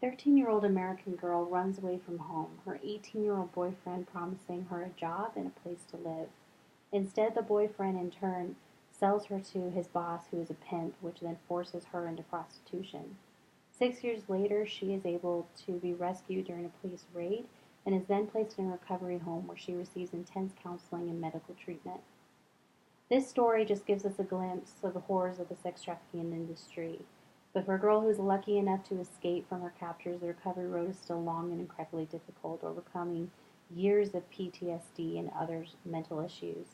13-year-old American girl runs away from home, her 18-year-old boyfriend promising her a job and a place to live. Instead, the boyfriend, in turn, sells her to his boss, who is a pimp, which then forces her into prostitution. 6 years later, she is able to be rescued during a police raid and is then placed in a recovery home where she receives intense counseling and medical treatment. This story just gives us a glimpse of the horrors of the sex trafficking industry. But for a girl who is lucky enough to escape from her captors, the recovery road is still long and incredibly difficult, overcoming years of PTSD and other mental issues.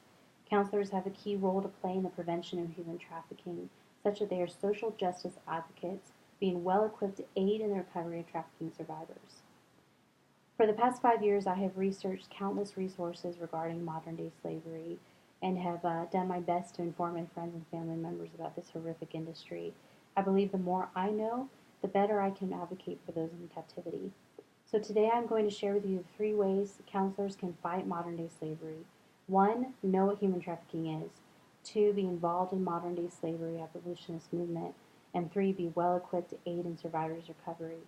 Counselors have a key role to play in the prevention of human trafficking, such that they are social justice advocates, being well equipped to aid in the recovery of trafficking survivors. For the past 5 years, I have researched countless resources regarding modern day slavery and have done my best to inform my friends and family members about this horrific industry. I believe the more I know, the better I can advocate for those in captivity. So today I'm going to share with you 3 ways counselors can fight modern day slavery. 1. Know what human trafficking is. 2. Be involved in modern day slavery abolitionist movement. And 3. Be well equipped to aid in survivors' recovery.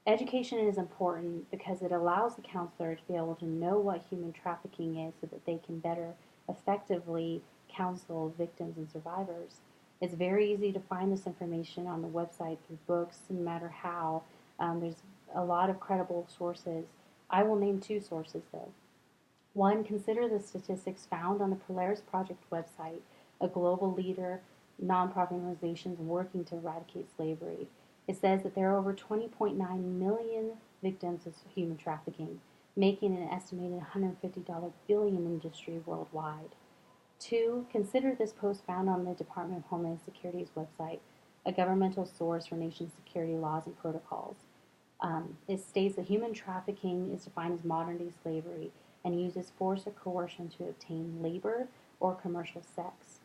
Education is important because it allows the counselor to be able to know what human trafficking is so that they can better effectively counsel victims and survivors. It's very easy to find this information on the website through books, no matter how. There's a lot of credible sources. I will name 2 sources though. 1. Consider the statistics found on the Polaris Project website, a global leader nonprofit organizations working to eradicate slavery. It says that there are over 20.9 million victims of human trafficking, making an estimated $150 billion industry worldwide. 2. Consider this post found on the Department of Homeland Security's website, a governmental source for nation security laws and protocols. It states that human trafficking is defined as modern-day slavery and uses force or coercion to obtain labor or commercial sex.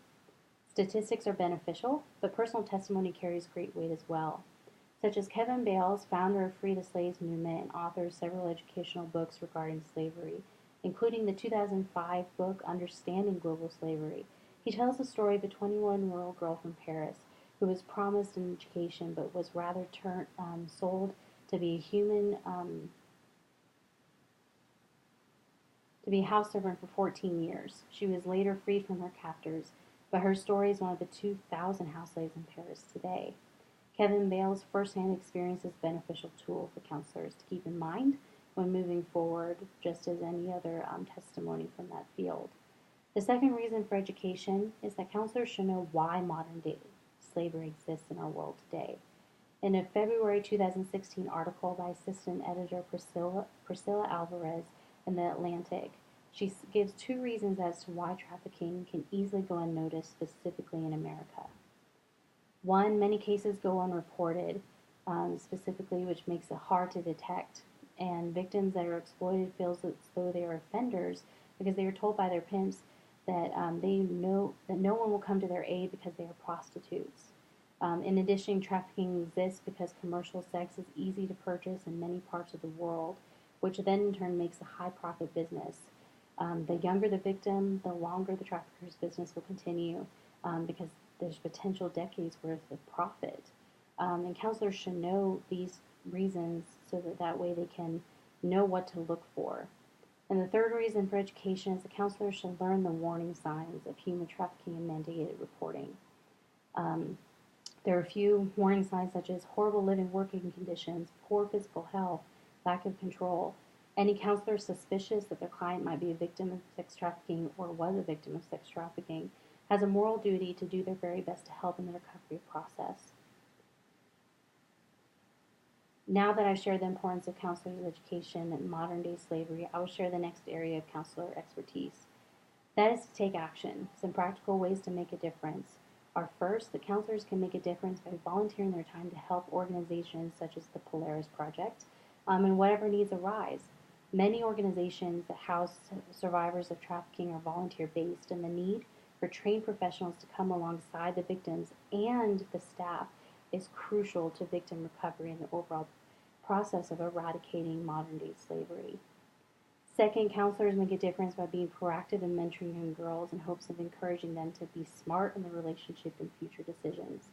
Statistics are beneficial, but personal testimony carries great weight as well, such as Kevin Bales, founder of Free the Slaves movement and author of several educational books regarding slavery, including the 2005 book Understanding Global Slavery. He tells the story of a 21-year-old girl from Paris who was promised an education but was rather sold to be a house servant for 14 years. She was later freed from her captors, but her story is one of the 2,000 house slaves in Paris today. Kevin Bales' first-hand experience is a beneficial tool for counselors to keep in mind when moving forward, just as any other testimony from that field. The second reason for education is that counselors should know why modern-day slavery exists in our world today. In a February 2016 article by assistant editor Priscilla Alvarez in The Atlantic, she gives 2 reasons as to why trafficking can easily go unnoticed, specifically in America. 1, many cases go unreported, specifically, which makes it hard to detect, and victims that are exploited feel as though they are offenders because they are told by their pimps that they know that no one will come to their aid because they are prostitutes. In addition, trafficking exists because commercial sex is easy to purchase in many parts of the world, which then in turn makes a high-profit business. The younger the victim, the longer the trafficker's business will continue because there's potential decades worth of profit. And counselors should know these reasons so that way they can know what to look for. And the third reason for education is that counselors should learn the warning signs of human trafficking and mandated reporting. There are a few warning signs such as horrible living working conditions, poor physical health, lack of control. Any counselor suspicious that their client might be a victim of sex trafficking or was a victim of sex trafficking has a moral duty to do their very best to help in the recovery process. Now that I've shared the importance of counselors' education in modern-day slavery, I will share the next area of counselor expertise. That is to take action. Some practical ways to make a difference are, first, that counselors can make a difference by volunteering their time to help organizations such as the Polaris Project and whatever needs arise. Many organizations that house survivors of trafficking are volunteer-based, and the need for trained professionals to come alongside the victims and the staff is crucial to victim recovery and the overall process of eradicating modern-day slavery. Second, counselors make a difference by being proactive in mentoring young girls in hopes of encouraging them to be smart in their relationship and future decisions.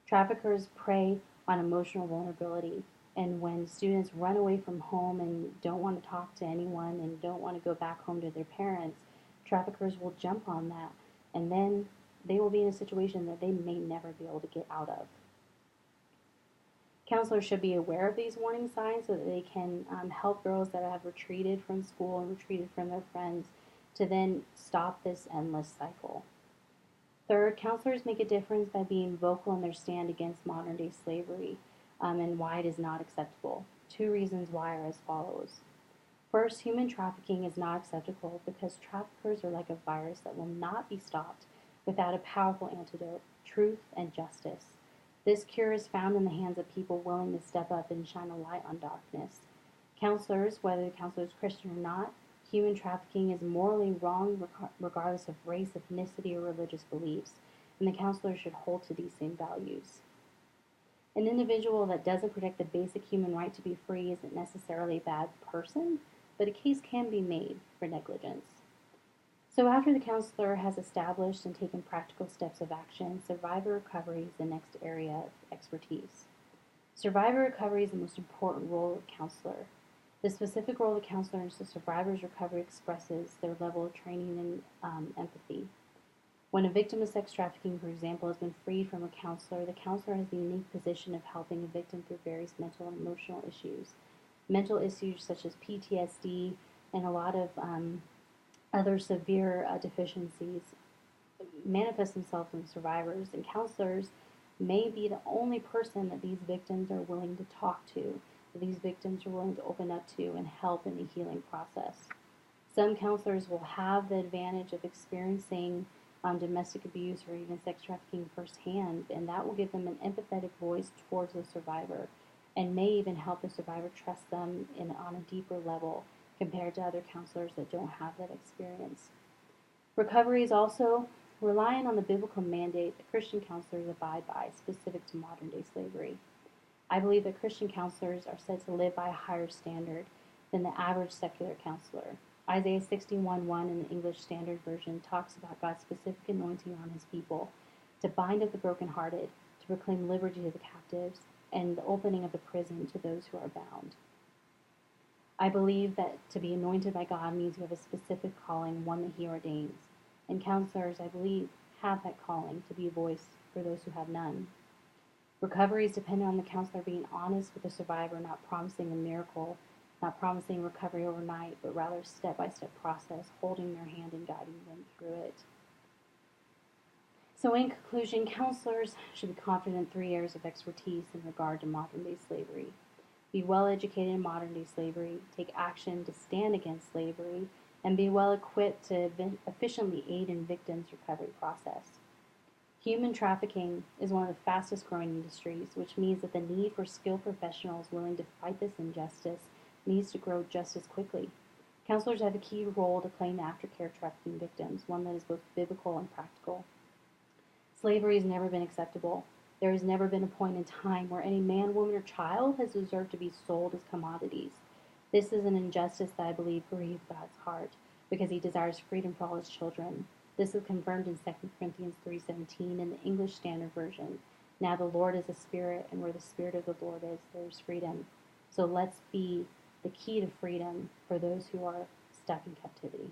Traffickers prey on emotional vulnerability. And when students run away from home and don't want to talk to anyone and don't want to go back home to their parents, traffickers will jump on that. And then they will be in a situation that they may never be able to get out of. Counselors should be aware of these warning signs so that they can help girls that have retreated from school and retreated from their friends to then stop this endless cycle. Third, counselors make a difference by being vocal in their stand against modern day slavery and why it is not acceptable. 2 reasons why are as follows. First, human trafficking is not acceptable because traffickers are like a virus that will not be stopped without a powerful antidote, truth and justice. This cure is found in the hands of people willing to step up and shine a light on darkness. Counselors, whether the counselor is Christian or not, human trafficking is morally wrong regardless of race, ethnicity, or religious beliefs, and the counselor should hold to these same values. An individual that doesn't protect the basic human right to be free isn't necessarily a bad person, but a case can be made for negligence. So after the counselor has established and taken practical steps of action, survivor recovery is the next area of expertise. Survivor recovery is the most important role of counselor. The specific role of the counselor in the survivor's recovery expresses their level of training and empathy. When a victim of sex trafficking, for example, has been freed from a counselor, the counselor has the unique position of helping a victim through various mental and emotional issues. Mental issues such as PTSD and a lot of other severe deficiencies manifest themselves in survivors, and counselors may be the only person that these victims are willing to talk to, that these victims are willing to open up to and help in the healing process. Some counselors will have the advantage of experiencing domestic abuse or even sex trafficking firsthand, and that will give them an empathetic voice towards the survivor and may even help the survivor trust them on a deeper level compared to other counselors that don't have that experience. Recovery is also relying on the biblical mandate that Christian counselors abide by, specific to modern day slavery. I believe that Christian counselors are said to live by a higher standard than the average secular counselor. Isaiah 61:1 in the English Standard Version talks about God's specific anointing on his people to bind up the brokenhearted, to proclaim liberty to the captives, and the opening of the prison to those who are bound. I believe that to be anointed by God means you have a specific calling, one that he ordains. And counselors, I believe, have that calling to be a voice for those who have none. Recovery is dependent on the counselor being honest with the survivor, not promising a miracle, not promising recovery overnight, but rather a step-by-step process, holding their hand and guiding them through it. So in conclusion, counselors should be confident in 3 areas of expertise in regard to modern-day slavery. Be well educated in modern-day slavery, take action to stand against slavery, and be well equipped to efficiently aid in victims' recovery process. Human trafficking is one of the fastest growing industries, which means that the need for skilled professionals willing to fight this injustice needs to grow just as quickly. Counselors have a key role to play in aftercare trafficking victims, one that is both biblical and practical. Slavery has never been acceptable. There has never been a point in time where any man, woman, or child has deserved to be sold as commodities. This is an injustice that I believe grieves God's heart because he desires freedom for all his children. This is confirmed in 2 Corinthians 3:17 in the English Standard Version. Now the Lord is a spirit, and where the spirit of the Lord is, there is freedom. So let's be the key to freedom for those who are stuck in captivity.